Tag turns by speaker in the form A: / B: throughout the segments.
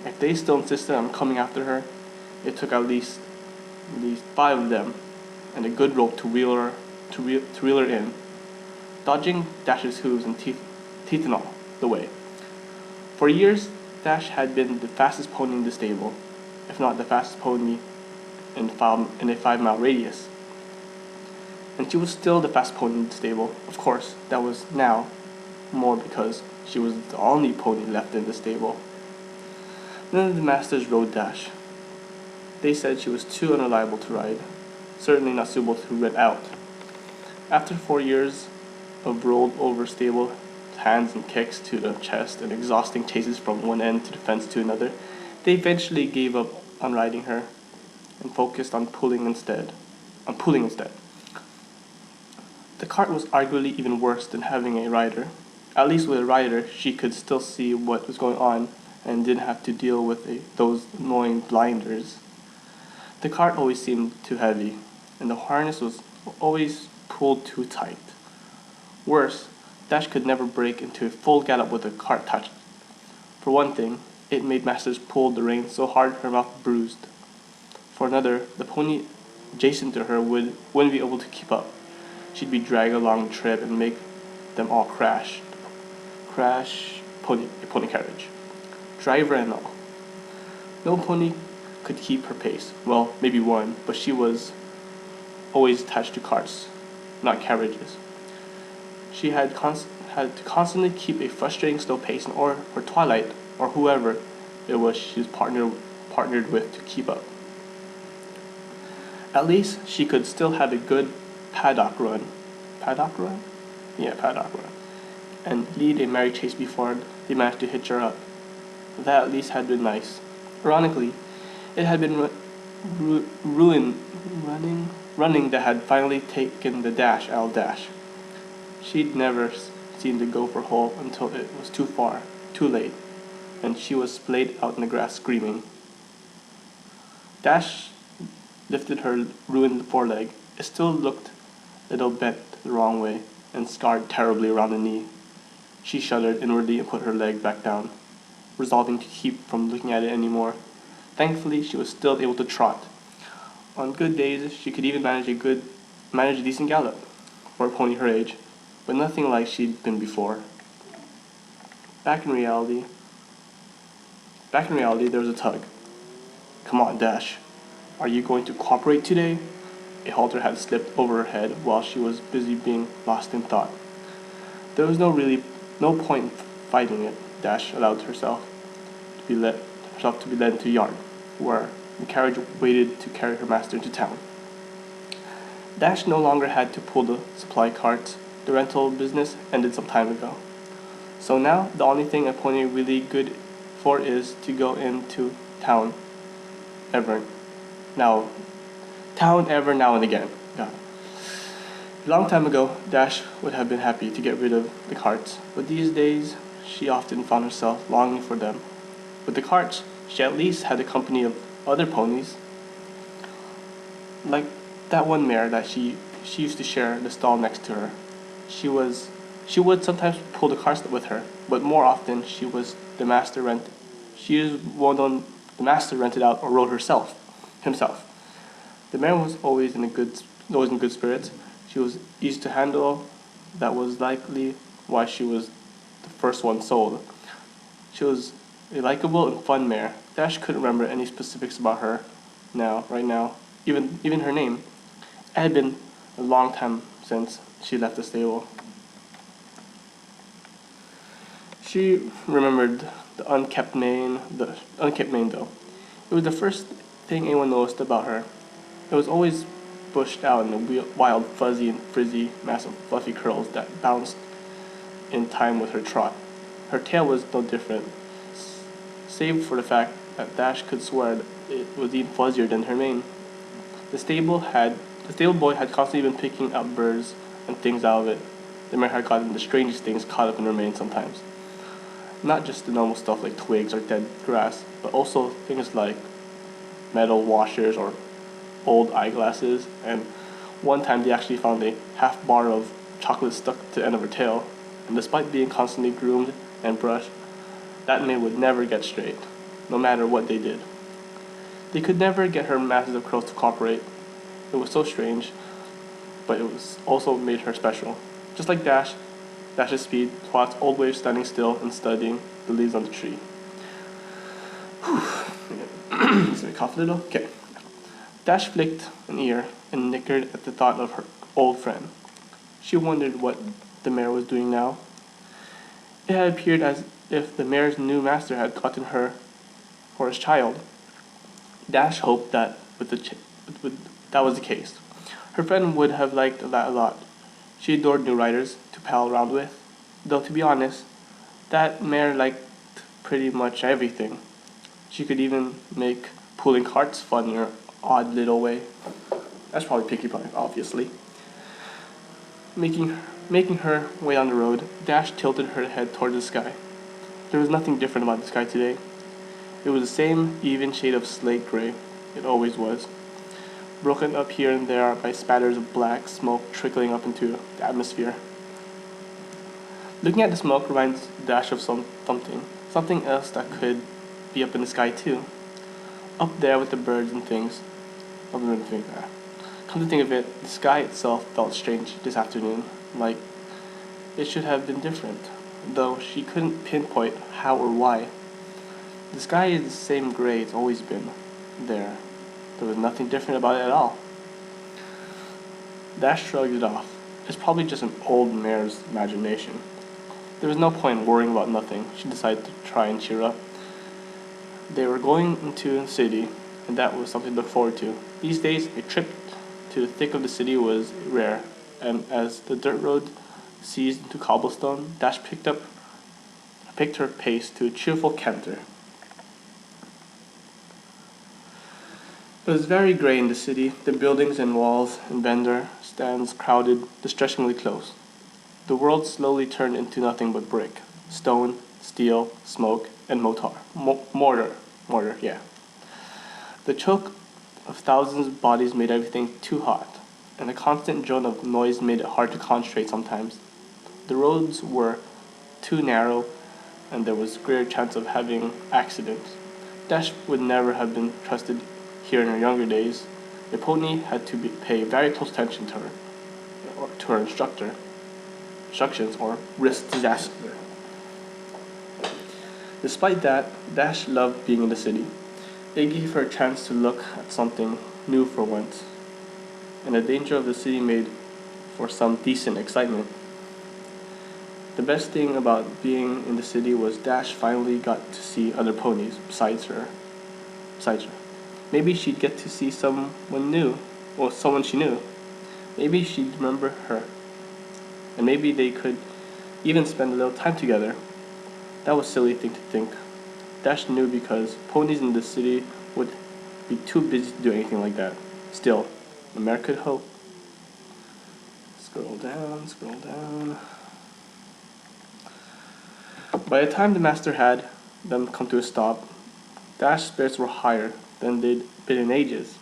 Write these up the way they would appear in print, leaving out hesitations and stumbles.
A: If they still insisted on coming after her, it took at least 5 of them and a good rope to reel her in, dodging Dash's hooves and teeth and all the way. For years, Dash had been the fastest pony in the stable, if not the fastest pony in a 5-mile radius. And she was still the fastest pony in the stable. Of course, that was now more because she was the only pony left in the stable. None of the masters rode Dash. They said she was too unreliable to ride, certainly not suitable to rent out. After 4 years of rolled over stable hands and kicks to the chest and exhausting chases from one end to the fence to another, they eventually gave up on riding her and focused on pulling instead. The cart was arguably even worse than having a rider. At least with a rider, she could still see what was going on and didn't have to deal with those annoying blinders. The cart always seemed too heavy, and the harness was always pulled too tight. Worse, Dash could never break into a full gallop with the cart touched. For one thing, it made Masters pull the reins so hard her mouth bruised. For another, the pony adjacent to her wouldn't be able to keep up. She'd be dragged along the trip and make them all crash. Pony carriage. Driver and all. No pony could keep her pace. Well, maybe one, but she was always attached to carts, not carriages. She had to constantly keep a frustrating slow pace or Twilight, or whoever it was she was partnered with to keep up. At least she could still have a good paddock run. Paddock run? Yeah, paddock run. And lead a merry chase before they managed to hitch her up. That at least had been nice. Ironically, it had been running that had finally taken the Dash out of Dash. She'd never seen the gopher hole until it was too far, too late, and she was splayed out in the grass screaming. Dash lifted her ruined foreleg. It still looked a little bent the wrong way and scarred terribly around the knee. She shuddered inwardly and put her leg back down, resolving to keep from looking at it anymore. Thankfully, she was still able to trot. On good days, she could even manage a decent gallop for a pony her age, but nothing like she'd been before. Back in reality, there was a tug. Come on, Dash. Are you going to cooperate today? A halter had slipped over her head while she was busy being lost in thought. There was no point in fighting it. Dash allowed herself to be led into the yard, where the carriage waited to carry her master into town. Dash no longer had to pull the supply carts. The rental business ended some time ago. So now the only thing a pony really good for is to go into town ever now and again. God. A long time ago, Dash would have been happy to get rid of the carts, but these days she often found herself longing for them. With the carts, she at least had the company of other ponies, like that one mare that she used to share the stall next to her. She would sometimes pull the carts with her, but more often she was the master rented out or rode himself. The mare was always in good spirits. She was easy to handle. That was likely why she was the first one sold. She was a likable and fun mare. Dash couldn't remember any specifics about her right now, even her name. It had been a long time since she left the stable. She remembered the unkempt mane though. It was the first thing anyone noticed about her. It was always bushed out in a wild, fuzzy and frizzy mass of fluffy curls that bounced in time with her trot. Her tail was no different, save for the fact that Dash could swear that it was even fuzzier than her mane. The stable boy had constantly been picking out birds and things out of it. The mare had gotten the strangest things caught up in her mane sometimes. Not just the normal stuff like twigs or dead grass, but also things like metal washers or old eyeglasses, and one time they actually found a half bar of chocolate stuck to the end of her tail, and despite being constantly groomed and brushed, that mane would never get straight. no matter what they did. They could never get her masses of curls to cooperate. It was so strange, but it was also made her special. Just like Dash's speed plots old waves standing still and studying the leaves on the tree. Let me cough a little. Okay. Dash flicked an ear and nickered at the thought of her old friend. She wondered what the mare was doing now. It had appeared as if the mare's new master had gotten her for his child. Dash hoped that that was the case. Her friend would have liked that a lot. She adored new riders to pal around with, though to be honest, that mare liked pretty much everything. She could even make pulling carts fun in her odd little way. That's probably Pinkie Pie, obviously. Making her way down the road, Dash tilted her head toward the sky. There was nothing different about the sky today. It was the same even shade of slate gray it always was, broken up here and there by spatters of black smoke trickling up into the atmosphere. Looking at the smoke reminds Dash of something else that could be up in the sky too. Up there with the birds and things. Come to think of it, the sky itself felt strange this afternoon, like it should have been different, though she couldn't pinpoint how or why. The sky is the same gray it's always been. There was nothing different about it at all. Dash shrugged it off. It's probably just an old mare's imagination. There was no point in worrying about nothing. She decided to try and cheer up. They were going into the city, and that was something to look forward to. These days, a trip to the thick of the city was rare, and as the dirt road seized into cobblestone, Dash picked her pace to a cheerful canter. It was very grey in the city, the buildings and walls and vendor stands crowded distressingly close. The world slowly turned into nothing but brick, stone, steel, smoke, and mortar, yeah. The choke of thousands of bodies made everything too hot, and the constant drone of noise made it hard to concentrate sometimes. The roads were too narrow, and there was greater chance of having accidents. Dash would never have been trusted here in her younger days. The pony had to pay very close attention to her, or to her instructions, or risk disaster. Despite that, Dash loved being in the city. It gave her a chance to look at something new for once, and the danger of the city made for some decent excitement. The best thing about being in the city was Dash finally got to see other ponies besides her. Maybe she'd get to see someone new, or someone she knew. Maybe she'd remember her, and maybe they could even spend a little time together. That was a silly thing to think. Dash knew because ponies in the city would be too busy to do anything like that. Still, the mare could hope. Scroll down. By the time the master had them come to a stop, Dash's spirits were higher than they'd been in ages.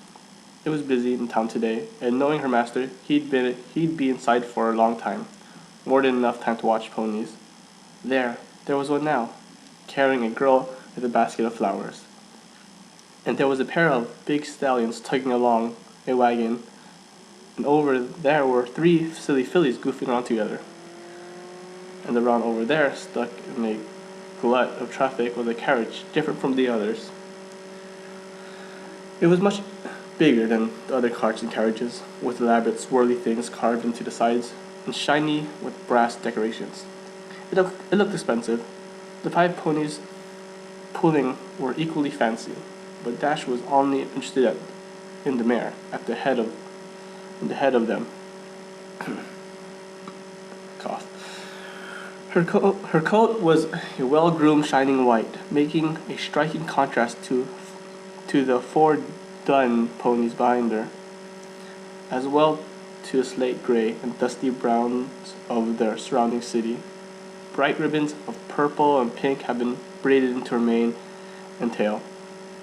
A: It was busy in town today, and knowing her master, he'd be inside for a long time, more than enough time to watch ponies. There was one now, carrying a girl with a basket of flowers. And there was a pair of big stallions tugging along a wagon, and over there were 3 silly fillies goofing around together. And around over there, stuck in a glut of traffic, was a carriage different from the others. It was much bigger than the other carts and carriages, with elaborate swirly things carved into the sides and shiny with brass decorations. It looked expensive. The 5 ponies pulling were equally fancy, but Dash was only interested in the mare at the head of them. Cough. Her coat was a well-groomed shining white, making a striking contrast to the 4 dun ponies behind her, as well to the slate gray and dusty browns of the surrounding city. Bright ribbons of purple and pink had been braided into her mane and tail,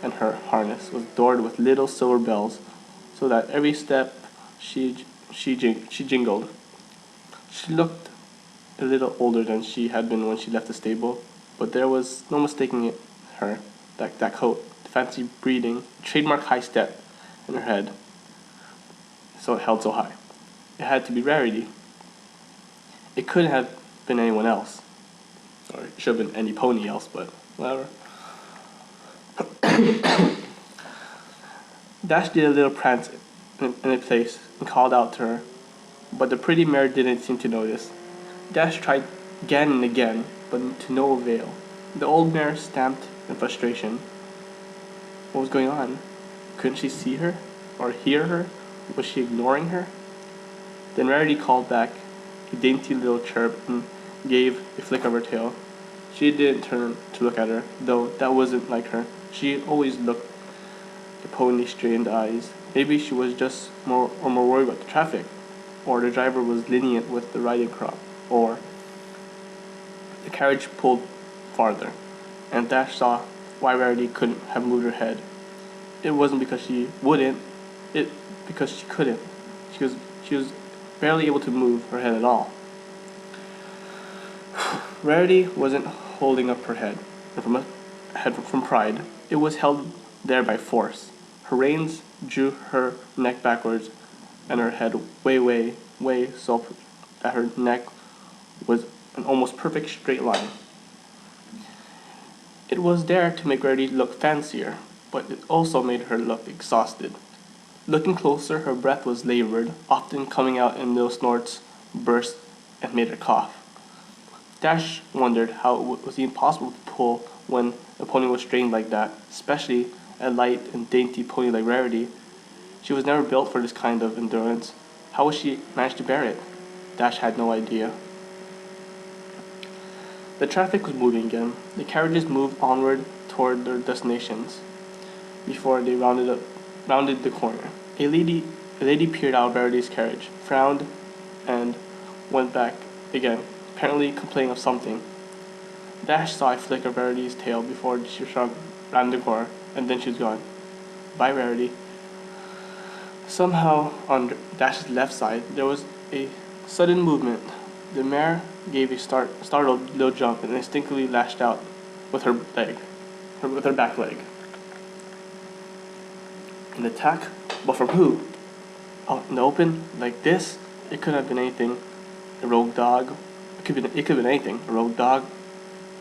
A: and her harness was adorned with little silver bells, so that every step she jingled. She looked a little older than she had been when she left the stable, but there was no mistaking her. that coat, the fancy breeding, trademark high step in her head. So it held so high. It had to be Rarity. It couldn't have been anyone else. Or it should have been any pony else, but whatever. Dash did a little prance in a place and called out to her, but the pretty mare didn't seem to notice. Dash tried again and again, but to no avail. The old mare stamped in frustration. What was going on? Couldn't she see her? Or hear her? Was she ignoring her? Then Rarity called back a dainty little chirp and gave a flick of her tail. She didn't turn to look at her, though that wasn't like her. She always looked the pony straight in the eyes. Maybe she was just more worried about the traffic, or the driver was lenient with the riding crop, or the carriage pulled farther, and Dash saw why Rarity couldn't have moved her head. It wasn't because she wouldn't, it because she couldn't. She was barely able to move her head at all. Rarity wasn't holding up her head from pride. It was held there by force. Her reins drew her neck backwards, and her head way so that her neck was an almost perfect straight line. It was there to make Rarity look fancier, but it also made her look exhausted. Looking closer, her breath was labored, often coming out in little snorts, bursts, and made her cough. Dash wondered how it was even possible to pull when a pony was strained like that, especially a light and dainty pony like Rarity. She was never built for this kind of endurance. How would she manage to bear it? Dash had no idea. The traffic was moving again. The carriages moved onward toward their destinations. Before they rounded the corner, a lady peered out of Rarity's carriage, frowned, and went back again, apparently complaining of something. Dash saw a flick of Rarity's tail before she shrunk round the corner, and then she was gone. Bye, Rarity. Somehow, on Dash's left side, there was a sudden movement. The mare gave a startled little jump and instinctively lashed out with her back leg. An attack? But from who? Out in the open? Like this? It could have been anything. A rogue dog? It could have been anything. A rogue dog?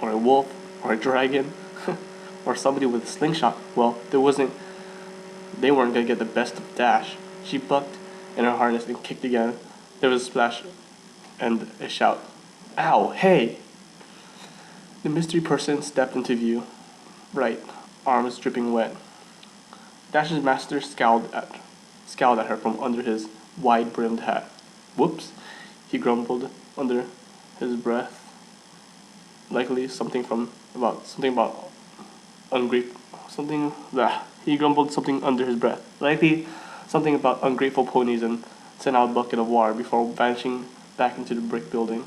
A: Or a wolf? Or a dragon? Or somebody with a slingshot? Well, they weren't gonna get the best of Dash. She bucked in her harness and kicked again. There was a splash and a shout. Ow! Hey! The mystery person stepped into view. Right, arms dripping wet. Dash's master scowled at her from under his wide-brimmed hat. Whoops, he grumbled under his breath. Likely something about ungrateful something. Blah. He grumbled something under his breath. Likely something about ungrateful ponies, and sent out a bucket of water before vanishing back into the brick building.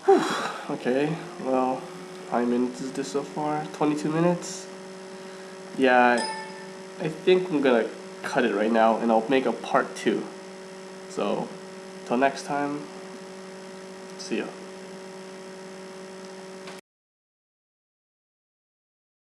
A: Whew. Okay, well, how many minutes is this so far? 22 minutes? Yeah, I think I'm gonna cut it right now and I'll make a part 2. So, till next time, see ya.